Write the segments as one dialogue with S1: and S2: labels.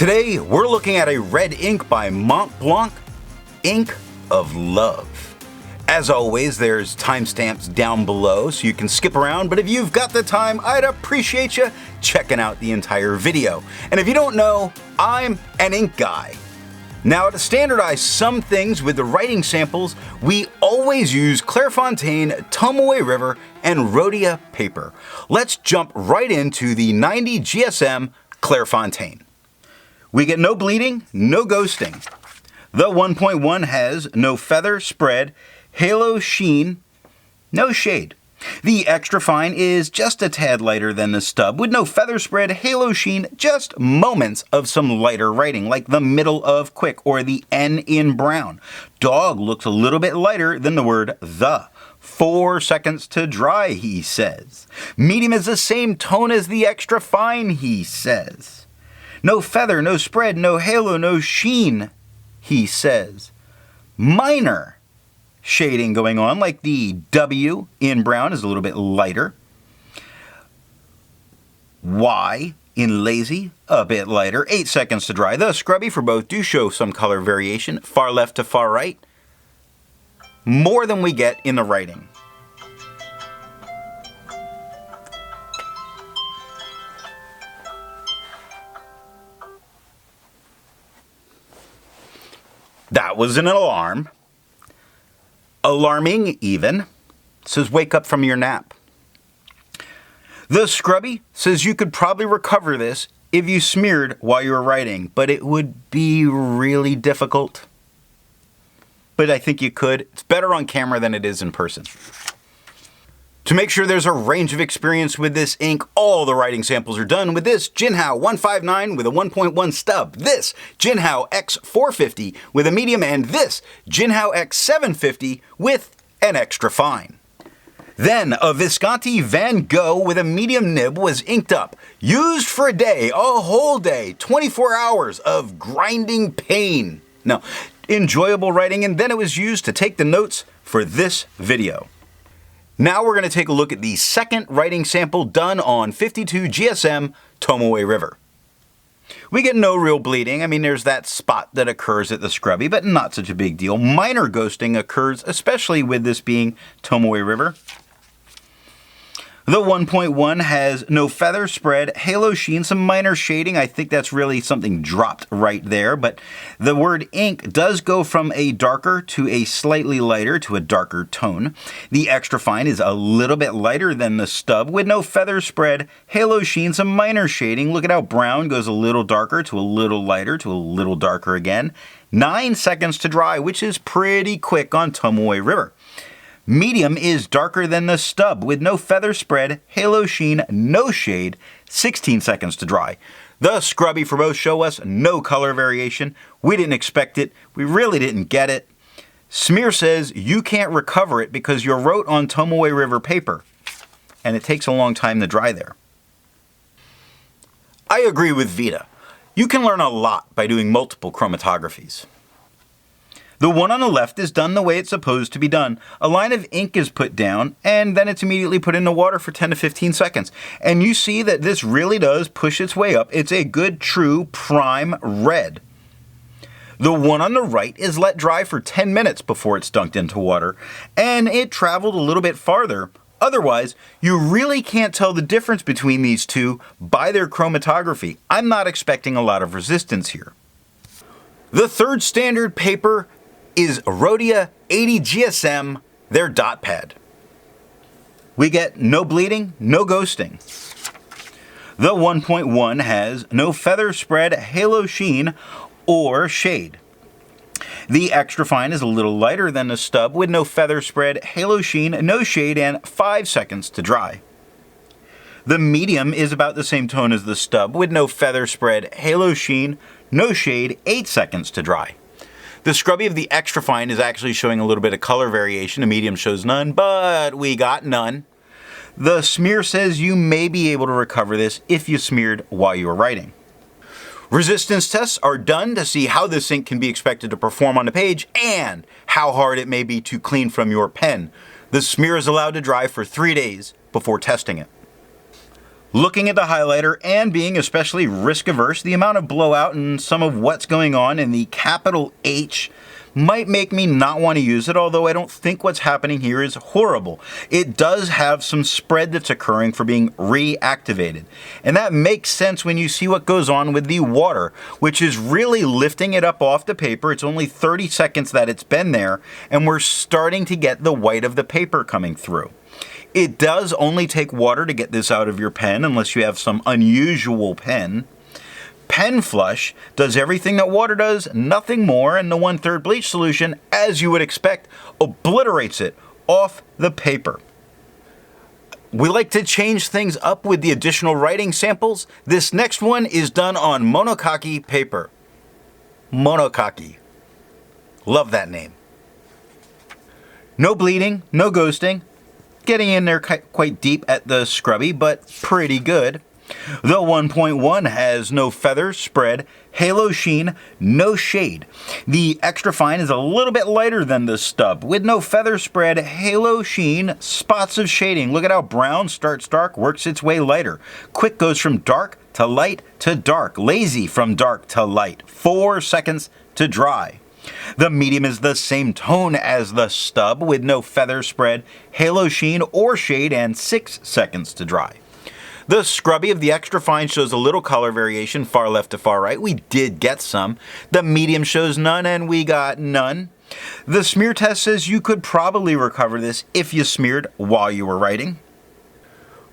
S1: Today, we're looking at a red ink by Montblanc, Ink of Love. As always, there's timestamps down below so you can skip around, but if you've got the time, I'd appreciate you checking out the entire video. And if you don't know, I'm an ink guy. Now, to standardize some things with the writing samples, we always use Clairfontaine, Tomoe River, and Rhodia paper. Let's jump right into the 90 GSM Clairfontaine. We get no bleeding, no ghosting. The 1.1 has no feather spread, halo sheen, no shade. The extra fine is just a tad lighter than the stub, with no feather spread, halo sheen, just moments of some lighter writing, like the middle of quick or the N in brown. Dog looks a little bit lighter than the word the. 4 seconds to dry, he says. Medium is the same tone as the extra fine, he says. No feather, no spread, no halo, no sheen, he says. Minor shading going on, like the W in brown is a little bit lighter. Y in lazy, a bit lighter. 8 seconds to dry. The scrubby for both do show some color variation, far left to far right. More than we get in the writing. That was an alarm. Alarming even. Says wake up from your nap. The scrubby says you could probably recover this if you smeared while you were writing, but it would be really difficult. But I think you could. It's better on camera than it is in person. To make sure there's a range of experience with this ink, all the writing samples are done with this Jinhao 159 with a 1.1 stub, this Jinhao X450 with a medium, and this Jinhao X750 with an extra fine. Then a Viscosity Van Gogh with a medium nib was inked up, used for a day, a whole day, 24 hours of grinding pain. No, enjoyable writing, and then it was used to take the notes for this video. Now we're going to take a look at the second writing sample done on 52 GSM Tomoe River. We get no real bleeding. I mean, there's that spot that occurs at the scrubby, but not such a big deal. Minor ghosting occurs, especially with this being Tomoe River. The 1.1 has no feather spread, halo sheen, some minor shading. I think that's really something dropped right there, but the word ink does go from a darker to a slightly lighter to a darker tone. The extra fine is a little bit lighter than the stub with no feather spread, halo sheen, some minor shading. Look at how brown goes a little darker to a little lighter to a little darker again. 9 seconds to dry, which is pretty quick on Tomoe River. Medium is darker than the stub with no feather spread, halo sheen, no shade, 16 seconds to dry. The scrubby for both show us no color variation. We didn't expect it. We really didn't get it. Smear says you can't recover it because you wrote on Tomoe River paper, and it takes a long time to dry there. I agree with Vita. You can learn a lot by doing multiple chromatographies. The one on the left is done the way it's supposed to be done. A line of ink is put down, and then it's immediately put into water for 10 to 15 seconds. And you see that this really does push its way up. It's a good, true prime red. The one on the right is let dry for 10 minutes before it's dunked into water, and it traveled a little bit farther. Otherwise, you really can't tell the difference between these two by their chromatography. I'm not expecting a lot of resistance here. The third standard paper is Rhodia 80 GSM, their dot pad. We get no bleeding, no ghosting. The 1.1 has no feather spread, halo sheen, or shade. The extra fine is a little lighter than the stub with no feather spread, halo sheen, no shade, and 5 seconds to dry. The medium is about the same tone as the stub with no feather spread, halo sheen, no shade, 8 seconds to dry. The scrubby of the extra fine is actually showing a little bit of color variation. The medium shows none, but we got none. The smear says you may be able to recover this if you smeared while you were writing. Resistance tests are done to see how this ink can be expected to perform on the page and how hard it may be to clean from your pen. The smear is allowed to dry for 3 days before testing it. Looking at the highlighter and being especially risk averse, the amount of blowout and some of what's going on in the capital H might make me not want to use it, although I don't think what's happening here is horrible. It does have some spread that's occurring for being reactivated. And that makes sense when you see what goes on with the water, which is really lifting it up off the paper. It's only 30 seconds that it's been there, and we're starting to get the white of the paper coming through. It does only take water to get this out of your pen, unless you have some unusual pen. Pen Flush does everything that water does, nothing more, and the 1/3 bleach solution, as you would expect, obliterates it off the paper. We like to change things up with the additional writing samples. This next one is done on Monokaki paper. Monokaki. Love that name. No bleeding, no ghosting. Getting in there quite deep at the scrubby, but pretty good. The 1.1 has no feather, spread, halo sheen, no shade. The extra fine is a little bit lighter than the stub, with no feather, spread, halo sheen, spots of shading. Look at how brown starts dark, works its way lighter. Quick goes from dark to light to dark. Lazy from dark to light. 4 seconds to dry. The medium is the same tone as the stub, with no feather, spread, halo sheen, or shade, and 6 seconds to dry. The scrubby of the extra fine shows a little color variation, far left to far right. We did get some. The medium shows none, and we got none. The smear test says you could probably recover this if you smeared while you were writing.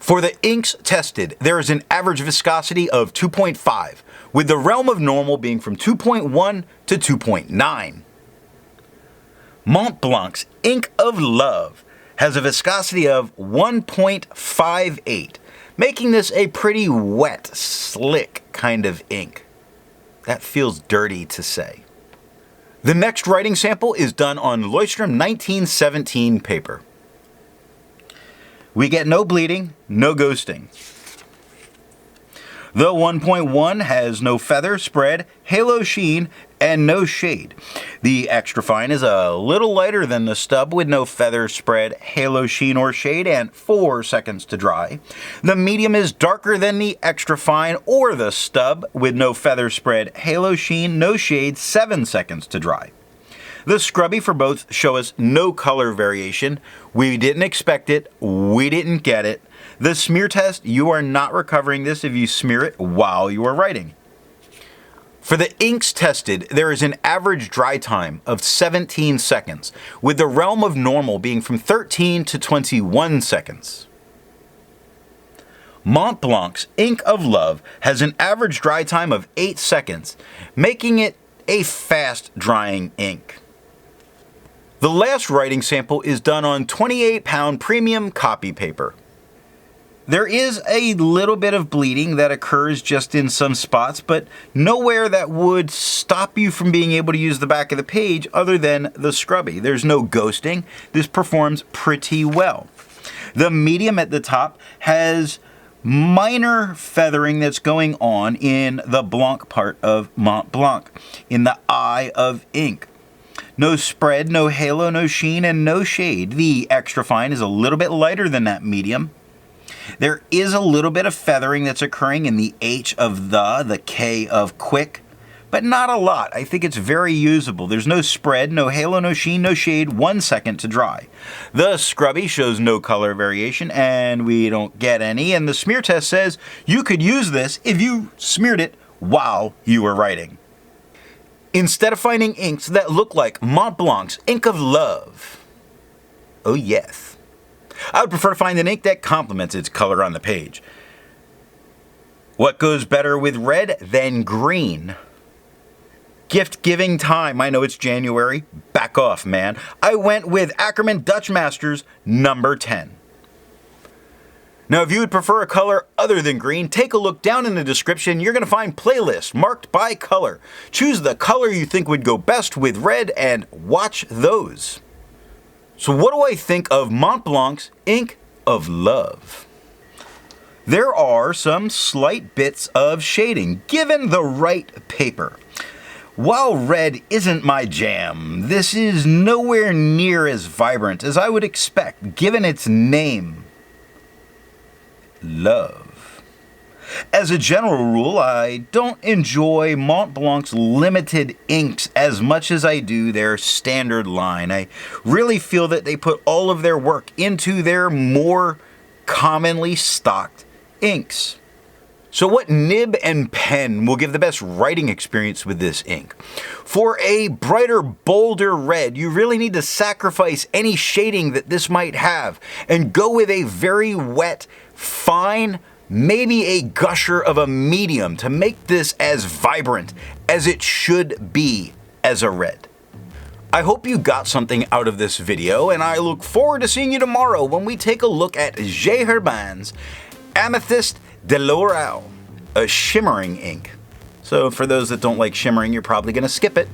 S1: For the inks tested, there is an average viscosity of 2.5, with the realm of normal being from 2.1 to 2.9. Montblanc's Ink of Love has a viscosity of 1.58. Making this a pretty wet, slick kind of ink. That feels dirty to say. The next writing sample is done on Leuchtturm 1917 paper. We get no bleeding, no ghosting. The 1.1 has no feather, spread, halo sheen, and no shade. The extra fine is a little lighter than the stub, with no feather, spread, halo sheen, or shade, and 4 seconds to dry. The medium is darker than the extra fine or the stub, with no feather, spread, halo sheen, no shade, 7 seconds to dry. The scrubby for both show us no color variation. We didn't expect it, we didn't get it. The smear test, you are not recovering this if you smear it while you are writing. For the inks tested, there is an average dry time of 17 seconds, with the realm of normal being from 13 to 21 seconds. Montblanc's Ink of Love has an average dry time of 8 seconds, making it a fast drying ink. The last writing sample is done on 28-pound premium copy paper. There is a little bit of bleeding that occurs just in some spots, but nowhere that would stop you from being able to use the back of the page other than the scrubby. There's no ghosting. This performs pretty well. The medium at the top has minor feathering that's going on in the Blanc part of Montblanc, in the eye of ink. No spread, no halo, no sheen, and no shade. The extra fine is a little bit lighter than that medium. There is a little bit of feathering that's occurring in the H of the K of quick, but not a lot. I think it's very usable. There's no spread, no halo, no sheen, no shade, 1 second to dry. The scrubby shows no color variation, and we don't get any, and the smear test says you could use this if you smeared it while you were writing. Instead of finding inks that look like Montblanc's Ink of Love, oh yes, I would prefer to find an ink that complements its color on the page. What goes better with red than green? Gift giving time. I know it's January. Back off, man. I went with Akkerman Dutch Masters number 10. Now, if you would prefer a color other than green, take a look down in the description. You're going to find playlists marked by color. Choose the color you think would go best with red and watch those. So what do I think of Montblanc's Ink of Love? There are some slight bits of shading, given the right paper. While red isn't my jam, this is nowhere near as vibrant as I would expect, given its name. Love. As a general rule, I don't enjoy Montblanc's limited inks as much as I do their standard line. I really feel that they put all of their work into their more commonly stocked inks. So what nib and pen will give the best writing experience with this ink? For a brighter, bolder red, you really need to sacrifice any shading that this might have and go with a very wet, fine, maybe a gusher of a medium to make this as vibrant as it should be as a red. I hope you got something out of this video, and I look forward to seeing you tomorrow when we take a look at J. Herbin's Amethyst de L'Oreal, a shimmering ink. So for those that don't like shimmering, you're probably going to skip it.